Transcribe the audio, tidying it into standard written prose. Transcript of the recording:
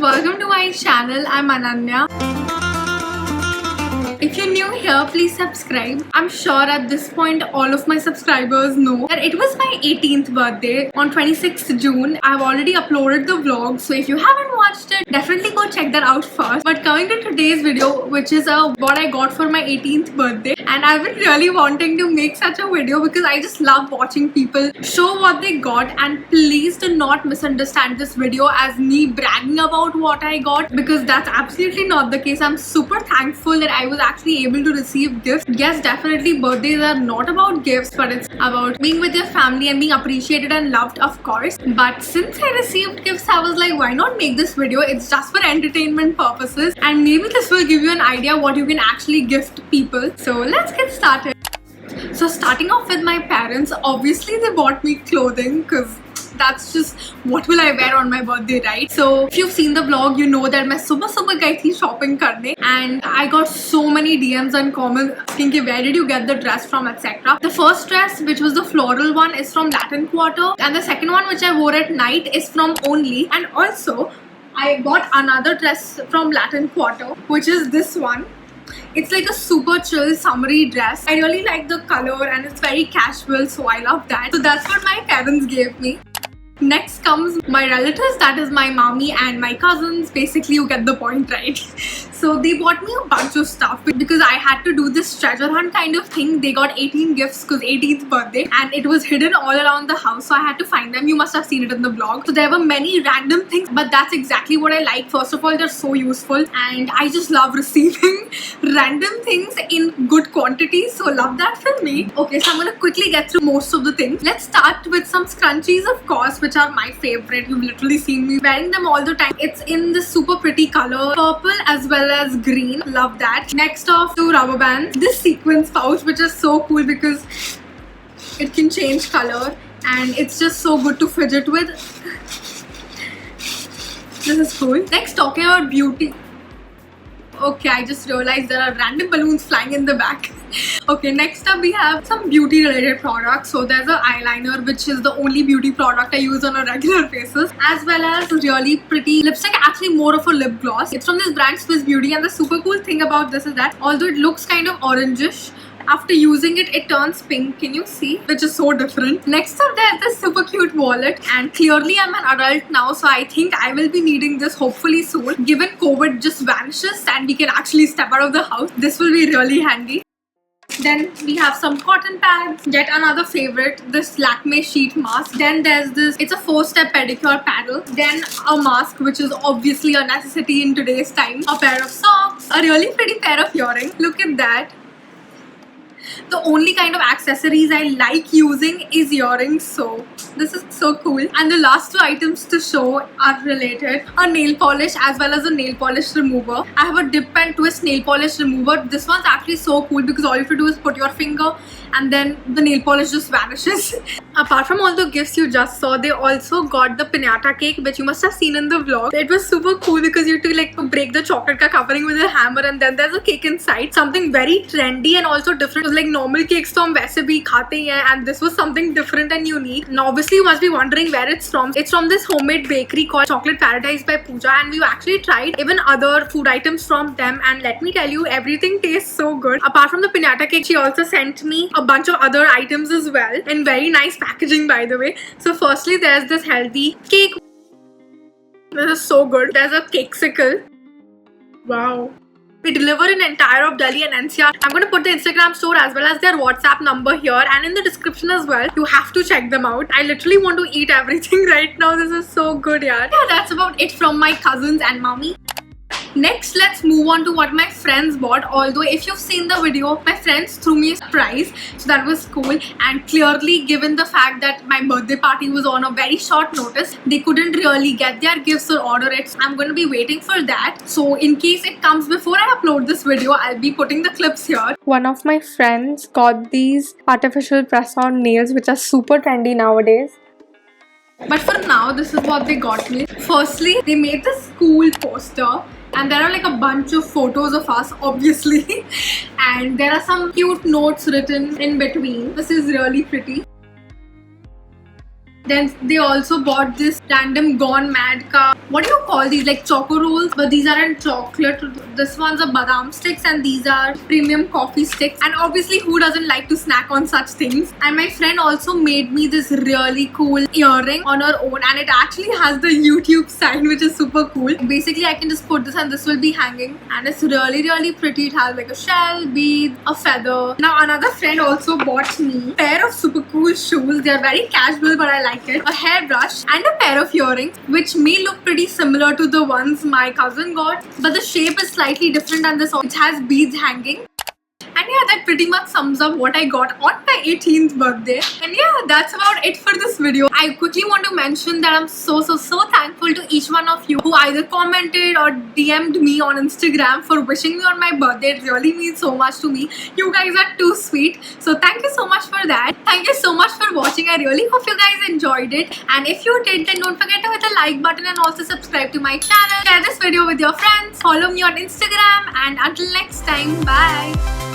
welcome to my channel. I'm Ananya. If you're new here, please subscribe. I'm sure at this point all of my subscribers know that it was my 18th birthday on 26th June. I've already uploaded the vlog, so if you haven't watched it, definitely go check that out first. But coming to today's video, which is what I got for my 18th birthday, and I've been really wanting to make such a video because I just love watching people show what they got. And please do not misunderstand this video as me bragging about what I got, because that's absolutely not the case. I'm super thankful that I was actually able to receive gifts. Yes, definitely birthdays are not about gifts, but it's about being with your family and being appreciated and loved, of course. But since I received gifts, I was like, why not make this video? It's just for entertainment purposes, and maybe this will give you an idea what you can actually gift people. So let's get started. So starting off with my parents, obviously they bought me clothing because that's just what will I wear on my birthday, right? So if you've seen the vlog, you know that मैं सुबह गई थी shopping करने, and I got so many DMs and comments asking where did you get the dress from, etc. The first dress, which was the floral one, is from Latin Quarter, and the second one, which I wore at night, is from Only. And also I got another dress from Latin Quarter, which is this one. It's like a super chill summery dress. I really like the color and it's very casual, so I love that. So that's what my parents gave me. Next comes my relatives, that is my mommy and my cousins. Basically, you get the point, right? So they bought me a bunch of stuff because I had to do this treasure hunt kind of thing. They got 18 gifts because 18th birthday, and it was hidden all around the house, so I had to find them. You must have seen it in the vlog. So there were many random things, but that's exactly what I like. First of all, they're so useful, and I just love receiving random things in good quantity, so love that for me. Okay, so I'm gonna quickly get through most of the things. Let's start with some scrunchies, of course, which are my favorite. You've literally seen me wearing them all the time. It's in this super pretty color, purple as well as green. Love that. Next off, two rubber bands. This sequence pouch, which is so cool because it can change color and it's just so good to fidget with. This is cool. Next, talking about beauty. Okay, I just realized there are random balloons flying in the back. Okay, next up we have some beauty related products. So there's an eyeliner, which is the only beauty product I use on a regular basis, as well as really pretty lipstick, actually more of a lip gloss. It's from this brand Swiss Beauty, and the super cool thing about this is that although it looks kind of orangish, after using it, it turns pink. Can you see? Which is so different. Next up, there's this super cute wallet, and clearly I'm an adult now, so I think I will be needing this hopefully soon. Given COVID just vanishes and we can actually step out of the house, this will be really handy. Then we have some cotton pads, yet another favorite, this Lakme sheet mask. Then there's this, it's a 4-step pedicure paddle. Then a mask, which is obviously a necessity in today's time. A pair of socks, a really pretty pair of earrings. Look at that. The only kind of accessories I like using is earrings, so this is so cool. And the last two items to show are related. A nail polish as well as a nail polish remover. I have a dip and twist nail polish remover. This one's actually so cool because all you have to do is put your finger and then the nail polish just vanishes. Apart from all the gifts you just saw, they also got the piñata cake, which you must have seen in the vlog. It was super cool because you had to like break the chocolate covering with a hammer, and then there's a cake inside. Something very trendy and also different. It was like normal cakes तो हम वैसे भी खाते ही हैं, and this was something different and unique. And obviously you must be wondering where it's from. It's from this homemade bakery called Chocolate Paradise by Pooja, and we've actually tried even other food items from them, and let me tell you, everything tastes so good. Apart from the piñata cake, she also sent me a bunch of other items as well in very nice packaging, by the way. So firstly, there's this healthy cake. This is so good. There's a cakesicle. Wow. We deliver in entire of Delhi and NCR. I'm going to put the Instagram store as well as their WhatsApp number here and in the description as well. You have to check them out. I literally want to eat everything right now. This is so good, yaar. Yeah, that's about it from my cousins and mommy. Next, let's move on to what my friends bought. Although if you've seen the video, my friends threw me a surprise, so that was cool. And clearly, given the fact that my birthday party was on a very short notice, they couldn't really get their gifts or order it. So I'm going to be waiting for that. So in case it comes before I upload this video, I'll be putting the clips here. One of my friends got these artificial press-on nails, which are super trendy nowadays. But for now, this is what they got me. Firstly, they made this cool poster, and there are like a bunch of photos of us, obviously, and there are some cute notes written in between. This is really pretty. Then they also bought this random Gone Mad ka. What do you call these? Like choco rolls, but these aren't chocolate. This one's a badam sticks and these are premium coffee sticks. And obviously, who doesn't like to snack on such things? And my friend also made me this really cool earring on her own, and it actually has the YouTube sign, which is super cool. Basically, I can just put this and this will be hanging, and it's really pretty. It has like a shell, bead, a feather. Now another friend also bought me a pair of super cool shoes. They are very casual, but I like it. A hairbrush and a pair of earrings, which may look pretty similar to the ones my cousin got, but the shape is slightly different than this. It has beads hanging. And yeah, that pretty much sums up what I got on my 18th birthday. And yeah, that's about it for this video. I quickly want to mention that I'm so thankful to each one of you who either commented or DM'd me on Instagram for wishing me on my birthday. It really means so much to me. You guys are too sweet. So thank you so much for that. Thank you so much for watching. I really hope you guys enjoyed it. And if you did, then don't forget to hit the like button and also subscribe to my channel. Share this video with your friends. Follow me on Instagram. And until next time, bye.